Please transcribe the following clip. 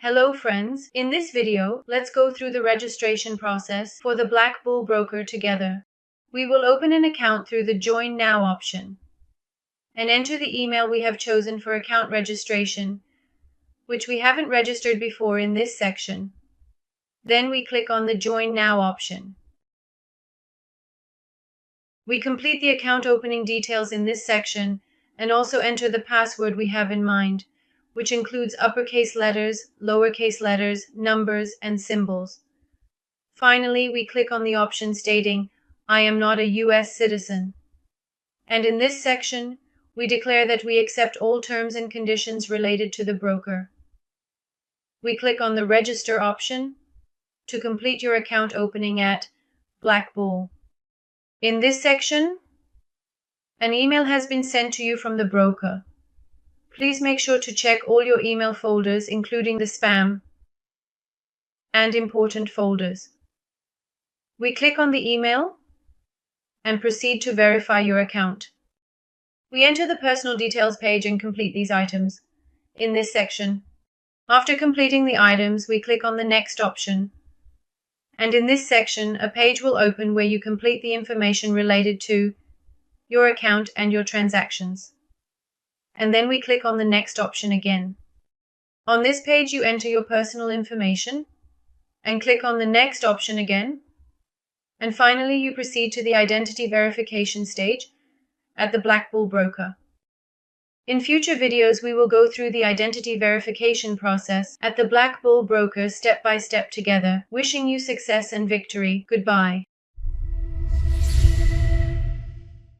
Hello friends, in this video, let's go through the registration process for the Blackbull broker together. We will open an account through the Join Now option and enter the email we have chosen for account registration, which we haven't registered before in this section. Then we click on the Join Now option. We complete the account opening details in this section and also enter the password we have in mind, which includes uppercase letters, lowercase letters, numbers, and symbols. Finally, we click on the option stating, I am not a US citizen. And in this section, we declare that we accept all terms and conditions related to the broker. We click on the Register option to complete your account opening at Blackbull. In this section, an email has been sent to you from the broker. Please make sure to check all your email folders, including the spam and important folders. We click on the email and proceed to verify your account. We enter the personal details page and complete these items in this section. After completing the items, we click on the Next option. And in this section, a page will open where you complete the information related to your account and your transactions. And then we click on the Next option again. On this page, you enter your personal information and click on the Next option again. And finally, you proceed to the identity verification stage at the Blackbull broker. In future videos, we will go through the identity verification process at the Blackbull broker step by step together. Wishing you success and victory. Goodbye.